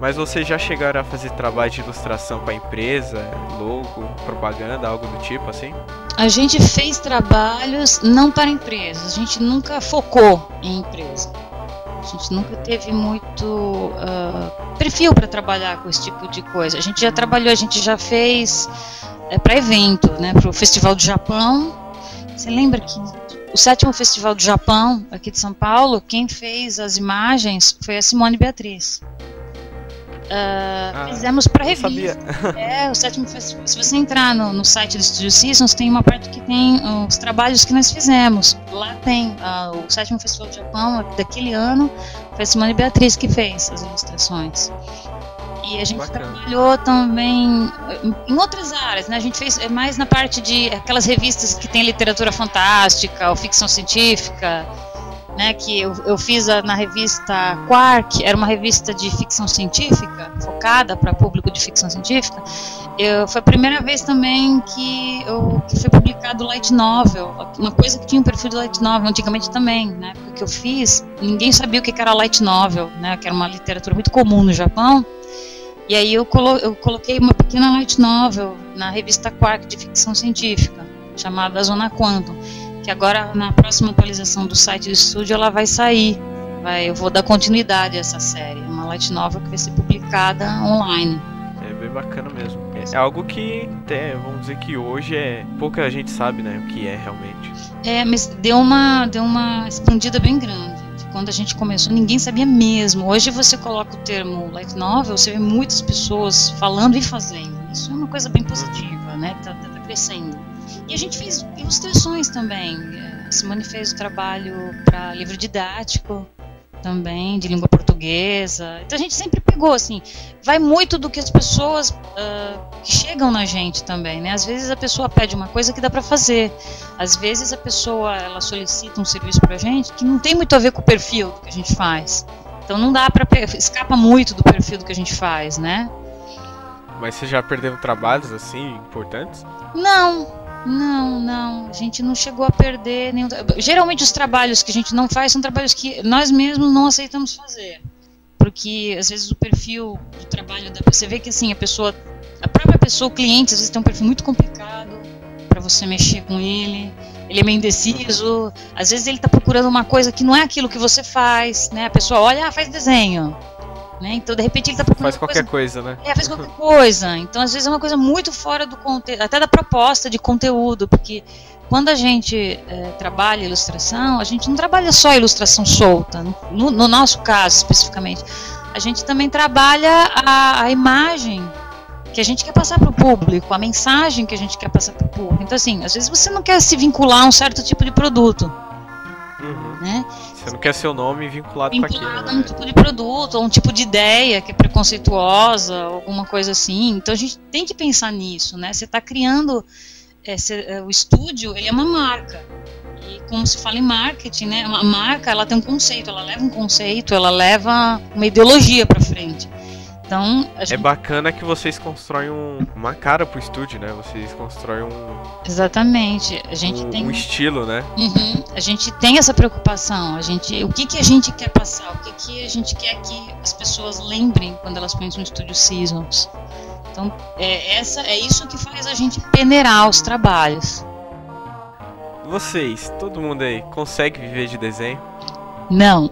Mas vocês já chegaram a fazer trabalho de ilustração para empresa, logo, propaganda, algo do tipo assim? A gente fez trabalhos não para empresas, a gente nunca focou em empresa. A gente nunca teve muito perfil para trabalhar com esse tipo de coisa. A gente já trabalhou, a gente já fez para evento, né, para o Festival do Japão. Você lembra que o 7º Festival do Japão, aqui de São Paulo, quem fez as imagens foi a Simone Beatriz. Fizemos para revista. O 7º Festival. Se você entrar no site do Estúdio Seasons, tem uma parte que tem os trabalhos que nós fizemos. Lá tem o 7º Festival do Japão daquele ano. Foi a Simone Beatriz que fez as ilustrações. E a gente trabalhou também em outras áreas, né? A gente fez mais na parte de aquelas revistas que tem literatura fantástica ou ficção científica, né? Que eu fiz na revista Quark, era uma revista de ficção científica, focada para público de ficção científica. Foi a primeira vez também que foi publicado Light Novel, uma coisa que tinha um perfil de Light Novel, antigamente também, na época que eu fiz, ninguém sabia o que era Light Novel, né? Que era uma literatura muito comum no Japão. E aí eu coloquei uma pequena light novel na revista Quark de ficção científica, chamada Zona Quantum, que agora na próxima atualização do site do estúdio ela vai sair. Eu vou dar continuidade a essa série, uma light novel que vai ser publicada online. É bem bacana mesmo. É algo que até, vamos dizer que hoje pouca gente sabe, né, o que é realmente. Mas deu uma expandida bem grande. Quando a gente começou, ninguém sabia mesmo. Hoje você coloca o termo light novel, você vê muitas pessoas falando e fazendo. Isso é uma coisa bem positiva, né? Tá crescendo. E a gente fez ilustrações também. A Simone fez o trabalho para livro didático também, de língua portuguesa. Então a gente sempre pegou, assim, vai muito do que as pessoas que chegam na gente também, né? Às vezes a pessoa pede uma coisa que dá para fazer. Às vezes a pessoa ela solicita um serviço pra gente que não tem muito a ver com o perfil do que a gente faz. Então não dá para escapa muito do perfil do que a gente faz, né? Mas você já perdeu trabalhos assim importantes? Não. A gente não chegou a perder nenhum. Geralmente os trabalhos que a gente não faz são trabalhos que nós mesmos não aceitamos fazer. Porque às vezes o perfil do trabalho você vê que assim, a própria pessoa, o cliente, às vezes tem um perfil muito complicado para você mexer com ele. Ele é meio indeciso, às vezes ele está procurando uma coisa que não é aquilo que você faz, né? A pessoa olha, faz desenho. Né? Então, de repente, ele está procurando. Faz qualquer coisa, né? Faz qualquer coisa. Então, às vezes, é uma coisa muito fora do conteúdo, até da proposta de conteúdo, porque quando a gente trabalha ilustração, a gente não trabalha só a ilustração solta, no nosso caso especificamente. A gente também trabalha a imagem que a gente quer passar para o público, a mensagem que a gente quer passar para o público. Então, assim, às vezes você não quer se vincular a um certo tipo de produto. Né? Você não quer seu nome vinculado com aquilo, a um tipo de produto, ou um tipo de ideia que é preconceituosa, alguma coisa assim. Então a gente tem que pensar nisso, né? Você está criando o estúdio, ele é uma marca. E como se fala em marketing, né? Uma marca, ela tem um conceito, ela leva um conceito, ela leva uma ideologia para frente. Então, É bacana que vocês constroem uma cara pro estúdio, né? Vocês constroem Exatamente. A gente tem um estilo, né? A gente tem essa preocupação. O que a gente quer passar? O que a gente quer que as pessoas lembrem quando elas pensam no Estúdio Seasons? Então, é isso que faz a gente peneirar os trabalhos. Vocês, todo mundo aí, consegue viver de desenho? Não.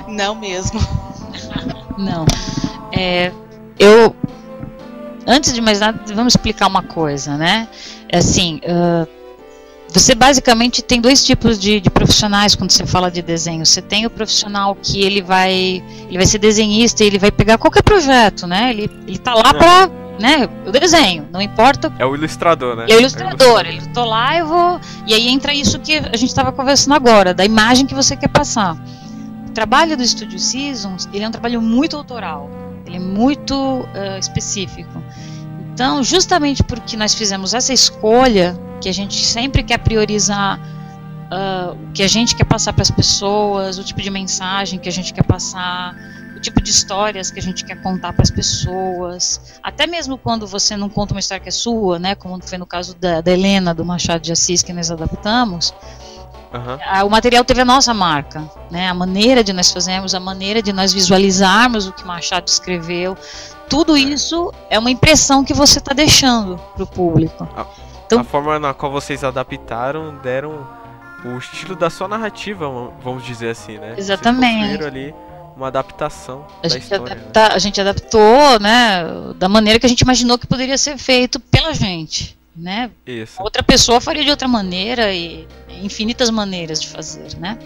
Não mesmo. Não. Antes de mais nada, vamos explicar uma coisa, né? Assim, você basicamente tem dois tipos de profissionais quando você fala de desenho. Você tem o profissional que ele vai ser desenhista e ele vai pegar qualquer projeto, né? Ele tá lá pra, né? O desenho, não importa. É o ilustrador, né? É o ilustrador. Eu tô lá, eu vou. E aí entra isso que a gente estava conversando agora, da imagem que você quer passar. O trabalho do Estúdio Seasons, ele é um trabalho muito autoral. Ele é muito específico. Então, justamente porque nós fizemos essa escolha, que a gente sempre quer priorizar o que a gente quer passar para as pessoas, o tipo de mensagem que a gente quer passar, o tipo de histórias que a gente quer contar para as pessoas, até mesmo quando você não conta uma história que é sua, né, como foi no caso da Helena, do Machado de Assis, que nós adaptamos. O material teve a nossa marca, né? A maneira de nós fazermos, a maneira de nós visualizarmos o que Machado escreveu, tudo isso é uma impressão que você está deixando para o público. Então, a forma na qual vocês adaptaram, deram o estilo da sua narrativa, vamos dizer assim, né? Exatamente. Vocês construíram ali uma adaptação da história. A gente adaptou, né, da maneira que a gente imaginou que poderia ser feito pela gente. Né? Isso. Outra pessoa faria de outra maneira e infinitas maneiras de fazer, né?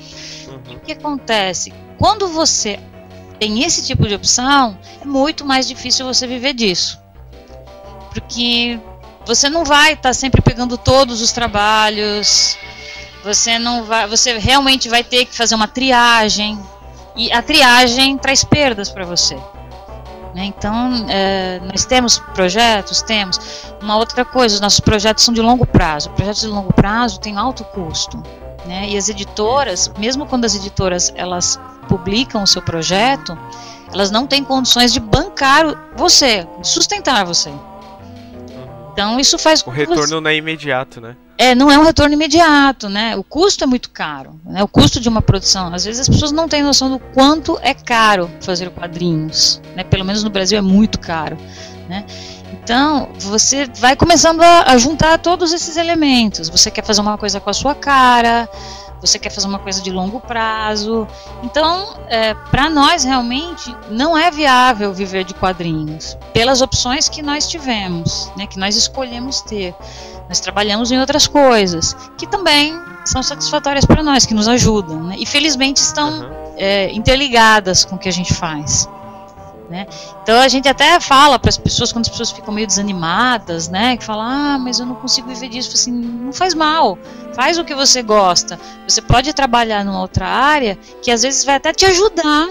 E o que acontece? Quando você tem esse tipo de opção, é muito mais difícil você viver disso, porque você não vai estar sempre pegando todos os trabalhos, você realmente vai ter que fazer uma triagem, e a triagem traz perdas para você. Então, nós temos projetos, temos. Uma outra coisa, os nossos projetos são de longo prazo. Projetos de longo prazo têm alto custo, né? E as editoras, mesmo quando as editoras elas publicam o seu projeto, elas não têm condições de bancar você, de sustentar você. Então, isso faz com que o retorno não é imediato, né? Não é um retorno imediato, né? O custo é muito caro, né? O custo de uma produção. Às vezes as pessoas não têm noção do quanto é caro fazer quadrinhos, né? Pelo menos no Brasil é muito caro, né? Então, você vai começando a juntar todos esses elementos. Você quer fazer uma coisa com a sua cara, você quer fazer uma coisa de longo prazo. Então, para nós realmente não é viável viver de quadrinhos, pelas opções que nós tivemos, né? Que nós escolhemos ter. Nós trabalhamos em outras coisas, que também são satisfatórias para nós, que nos ajudam, né? E felizmente estão interligadas com o que a gente faz, né? Então a gente até fala para as pessoas, quando as pessoas ficam meio desanimadas, né? Que falam, mas eu não consigo viver disso. Assim, não faz mal, faz o que você gosta. Você pode trabalhar numa outra área que às vezes vai até te ajudar,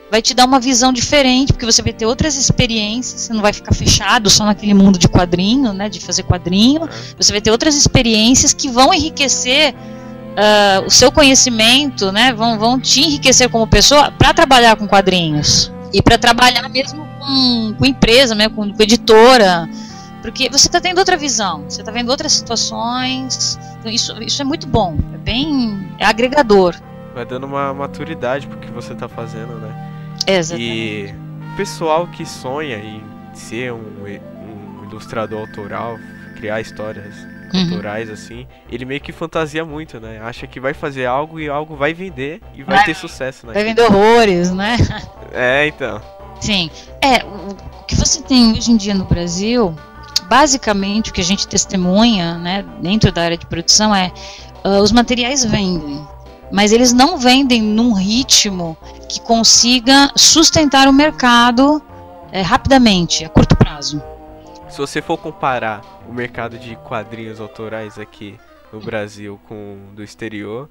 vai te dar uma visão diferente, porque você vai ter outras experiências, você não vai ficar fechado só naquele mundo de quadrinho, né, de fazer quadrinho, você vai ter outras experiências que vão enriquecer o seu conhecimento, né, vão te enriquecer como pessoa para trabalhar com quadrinhos, e para trabalhar mesmo com empresa, né, com editora, porque você está tendo outra visão, você está vendo outras situações, então isso é muito bom, é agregador. Vai dando uma maturidade pro que você está fazendo, né? Exatamente. E o pessoal que sonha em ser um ilustrador autoral, criar histórias autorais assim, ele meio que fantasia muito, né? Acha que vai fazer algo e algo vai vender e vai ter sucesso, né? Vai vender horrores, né? Então. Sim. O que você tem hoje em dia no Brasil, basicamente o que a gente testemunha, né, dentro da área de produção os materiais vendem. Mas eles não vendem num ritmo que consiga sustentar o mercado rapidamente, a curto prazo. Se você for comparar o mercado de quadrinhos autorais aqui no Brasil com o do exterior,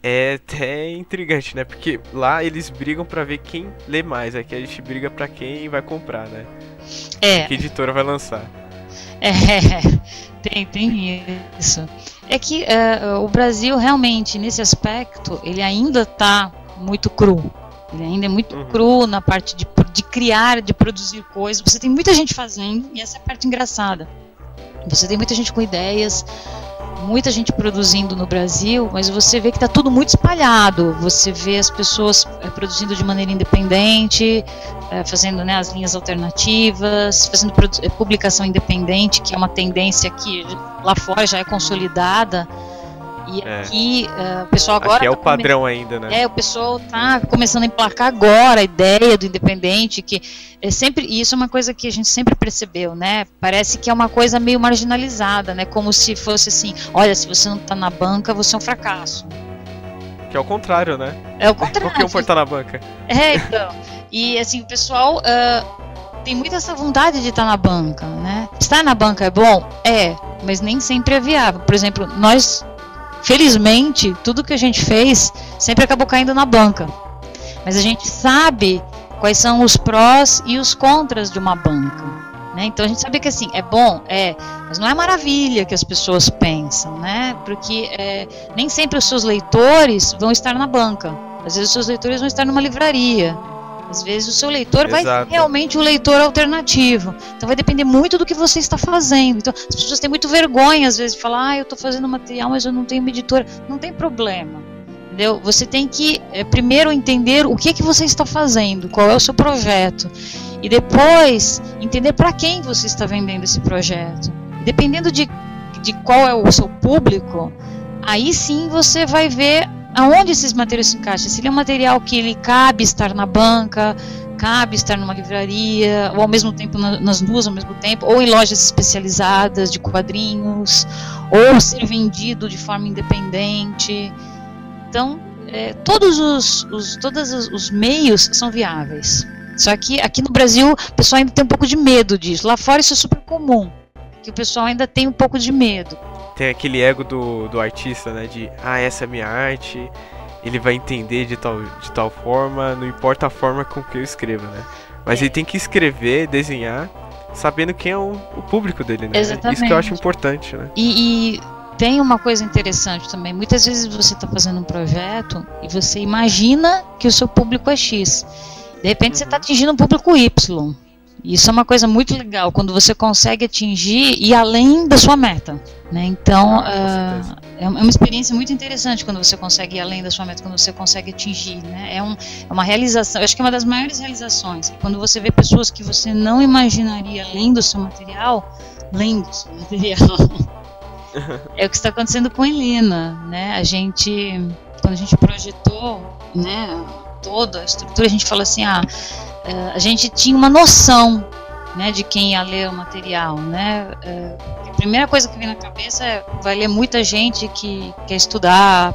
é até intrigante, né? Porque lá eles brigam pra ver quem lê mais, aqui a gente briga pra quem vai comprar, né? Que editora vai lançar. Tem isso. É que o Brasil realmente, nesse aspecto, ele ainda está muito cru. Ele ainda é muito cru na parte de criar, de produzir coisas. Você tem muita gente fazendo, e essa é a parte engraçada. Você tem muita gente com ideias, muita gente produzindo no Brasil, mas você vê que está tudo muito espalhado. Você vê as pessoas produzindo de maneira independente, fazendo, né, as linhas alternativas, fazendo publicação independente, que é uma tendência que lá fora já é consolidada. E aqui, o pessoal agora... Aqui é o padrão ainda, né? O pessoal tá começando a emplacar agora a ideia do independente, que é sempre... E isso é uma coisa que a gente sempre percebeu, né? Parece que é uma coisa meio marginalizada, né? Como se fosse assim, olha, se você não tá na banca, você é um fracasso. Que é o contrário, né? É o contrário. Qualquer um pode estar na banca. Então. E assim, o pessoal... tem muita essa vontade de estar na banca, né? Estar na banca é bom? Mas nem sempre é viável. Por exemplo, nós... Felizmente, tudo que a gente fez sempre acabou caindo na banca. Mas a gente sabe quais são os prós e os contras de uma banca, né? Então a gente sabe que assim, é bom, mas não é maravilha que as pessoas pensam, né? Porque nem sempre os seus leitores vão estar na banca. Às vezes os seus leitores vão estar numa livraria. Às vezes o seu leitor vai ser realmente um leitor alternativo. Então vai depender muito do que você está fazendo. Então as pessoas têm muito vergonha às vezes de falar, eu estou fazendo material, mas eu não tenho uma editora. Não tem problema, entendeu? Você tem que primeiro entender o que você está fazendo, qual é o seu projeto. E depois entender para quem você está vendendo esse projeto. E dependendo de qual é o seu público, aí sim você vai ver aonde esses materiais se encaixam. Se ele é um material que ele cabe estar na banca, cabe estar numa livraria, ou ao mesmo tempo nas duas ao mesmo tempo, ou em lojas especializadas de quadrinhos, ou ser vendido de forma independente. Então, todos os meios são viáveis. Só que aqui no Brasil o pessoal ainda tem um pouco de medo disso. Lá fora isso é super comum, que o pessoal ainda tem um pouco de medo. Tem aquele ego do artista, né? De, essa é minha arte, ele vai entender de tal forma, não importa a forma com que eu escrevo, né? Mas ele tem que escrever, desenhar, sabendo quem é o público dele, né? Exatamente. Isso que eu acho importante, né? E tem uma coisa interessante também. Muitas vezes você está fazendo um projeto e você imagina que o seu público é X. De repente você está atingindo um público Y. Isso é uma coisa muito legal, quando você consegue atingir e ir além da sua meta, né? Então, é uma experiência muito interessante quando você consegue ir além da sua meta, quando você consegue atingir, né? É uma realização, eu acho que é uma das maiores realizações, quando você vê pessoas que você não imaginaria lendo o seu material, É o que está acontecendo com a Helena, né? Quando a gente projetou, né, toda a estrutura, a gente falou assim, a gente tinha uma noção, né, de quem ia ler o material, né? A primeira coisa que vem na cabeça vai ler muita gente que quer estudar,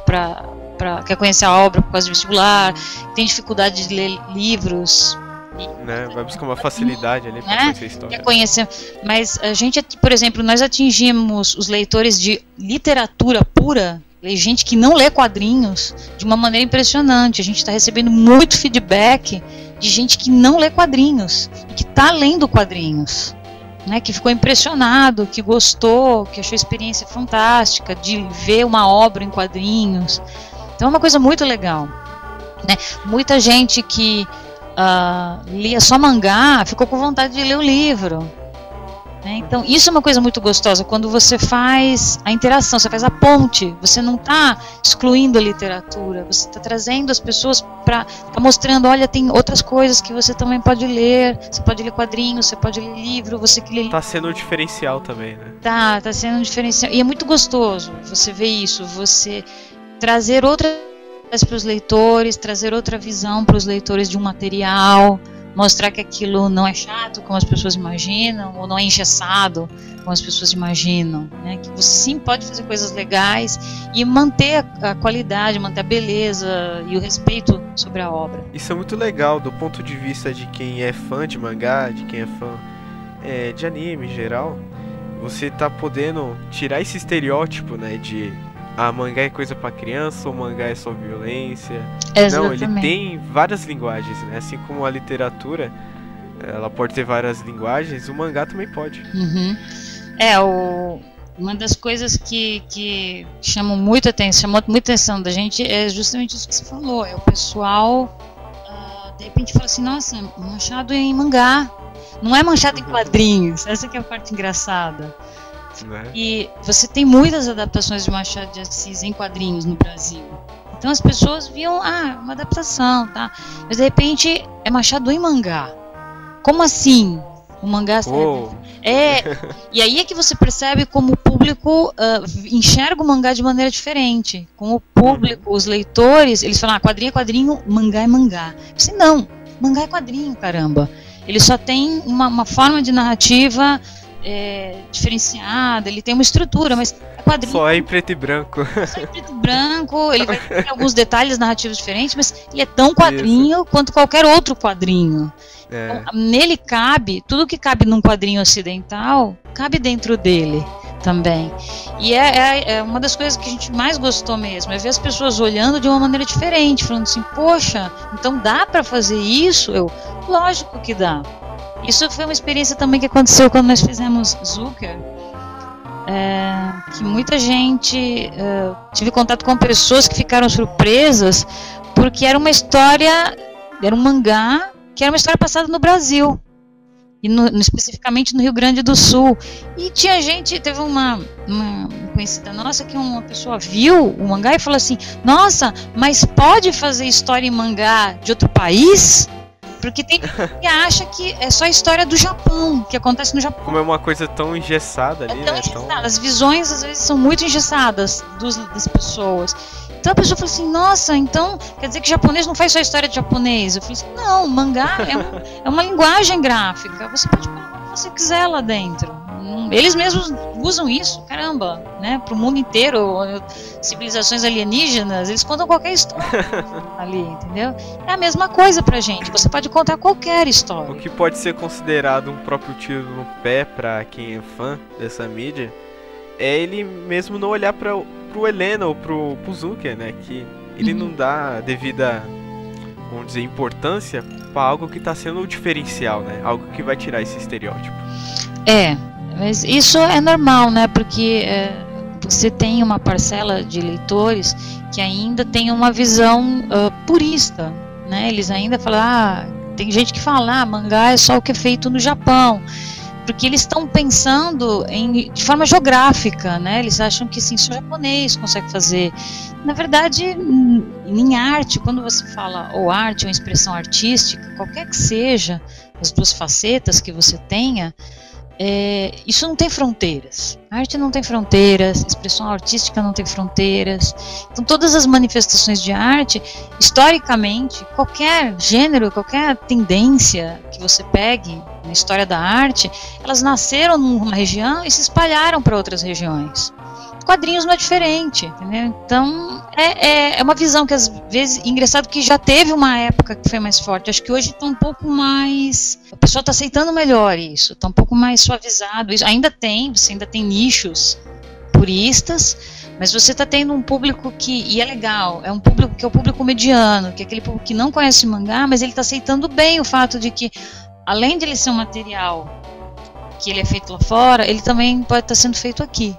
quer conhecer a obra por causa do vestibular, tem dificuldade de ler livros, né? Vai buscar uma facilidade ali para conhecer a história. Quer conhecer, mas a gente, por exemplo, nós atingimos os leitores de literatura pura, gente que não lê quadrinhos, de uma maneira impressionante. A gente está recebendo muito feedback de gente que não lê quadrinhos e que está lendo quadrinhos, né, que ficou impressionado, que gostou, que achou a experiência fantástica de ver uma obra em quadrinhos. Então é uma coisa muito legal, né? Muita gente que lia só mangá ficou com vontade de ler o livro, né? Então isso é uma coisa muito gostosa, quando você faz a interação, você faz a ponte, você não está excluindo a literatura, você está trazendo as pessoas para mostrando, olha, tem outras coisas que você também pode ler, você pode ler quadrinhos, você pode ler livro, você que lê... Tá sendo um diferencial também, né? Tá sendo um diferencial, e é muito gostoso você ver isso, você trazer outras para os leitores, trazer outra visão para os leitores de um material, mostrar que aquilo não é chato como as pessoas imaginam, ou não é engessado como as pessoas imaginam, né? Que você sim pode fazer coisas legais e manter a qualidade, manter a beleza e o respeito sobre a obra. Isso é muito legal do ponto de vista de quem é fã de mangá, de quem é fã de anime em geral. Você tá podendo tirar esse estereótipo, né, de mangá é coisa pra criança, ou mangá é só violência. Exatamente. Não, ele tem várias linguagens, né? Assim como a literatura, ela pode ter várias linguagens, o mangá também pode. Uhum. Uma das coisas que chamou muita atenção da gente é justamente isso que você falou. É o pessoal, de repente, fala assim, nossa, manchado em mangá. Não é manchado em quadrinhos. Essa que é a parte engraçada. Né? E você tem muitas adaptações de Machado de Assis em quadrinhos no Brasil. Então as pessoas viam, uma adaptação, tá? Mas de repente é Machado em mangá. Como assim? O mangá e aí é que você percebe como o público enxerga o mangá de maneira diferente. Como o público, os leitores, eles falam, quadrinho é quadrinho, mangá é mangá. Eu disse, não, mangá é quadrinho, caramba. Ele só tem uma forma de narrativa diferenciada, ele tem uma estrutura, mas é quadrinho. Só é em preto e branco. Só em preto e branco, ele vai ter alguns detalhes narrativos diferentes, mas ele é tão quadrinho quanto qualquer outro quadrinho. Então, nele cabe, tudo que cabe num quadrinho ocidental, cabe dentro dele também. E é uma das coisas que a gente mais gostou mesmo, é ver as pessoas olhando de uma maneira diferente, falando assim, poxa, então dá pra fazer isso? Lógico que dá. Isso foi uma experiência também que aconteceu quando nós fizemos Zucker, que muita gente, tive contato com pessoas que ficaram surpresas, porque era uma história, era um mangá, que era uma história passada no Brasil, e especificamente no Rio Grande do Sul. E tinha gente, teve uma conhecida nossa que uma pessoa viu o mangá e falou assim, nossa, mas pode fazer história em mangá de outro país? Porque tem gente que acha que é só a história do Japão, que acontece no Japão. Como é uma coisa tão engessada ali, tão engessada. As visões às vezes são muito engessadas das pessoas. Então a pessoa falou assim, nossa, então quer dizer que japonês não faz só história de japonês? Eu falei assim, não, mangá é uma linguagem gráfica, você pode pôr o que você quiser lá dentro. Eles mesmos usam isso, caramba, né, pro mundo inteiro, civilizações alienígenas, eles contam qualquer história ali, entendeu? É a mesma coisa pra gente, você pode contar qualquer história. O que pode ser considerado um próprio tiro no pé pra quem é fã dessa mídia é ele mesmo não olhar pro Helena ou pro Zucker, né, que ele não dá devida, vamos dizer, importância pra algo que tá sendo o diferencial, né, algo que vai tirar esse estereótipo. Mas isso é normal, né? Porque você tem uma parcela de leitores que ainda tem uma visão purista, né? Eles ainda falam, tem gente que fala, mangá é só o que é feito no Japão, porque eles estão pensando de forma geográfica, né? Eles acham que sim, só o japonês consegue fazer. Na verdade, em arte, quando você fala ou arte ou expressão artística, qualquer que seja as duas facetas que você tenha, isso não tem fronteiras. A arte não tem fronteiras, a expressão artística não tem fronteiras. Então todas as manifestações de arte, historicamente, qualquer gênero, qualquer tendência que você pegue na história da arte, elas nasceram numa região e se espalharam para outras regiões. Quadrinhos não é diferente, entendeu? Então é uma visão que às vezes, engraçado que já teve uma época que foi mais forte, acho que hoje está um pouco mais, o pessoal está aceitando melhor isso, está um pouco mais suavizado, isso você ainda tem nichos puristas, mas você está tendo um público e é legal, é um público que é o público mediano, que é aquele público que não conhece mangá, mas ele está aceitando bem o fato de que, além de ele ser um material que ele é feito lá fora, ele também pode estar sendo feito aqui.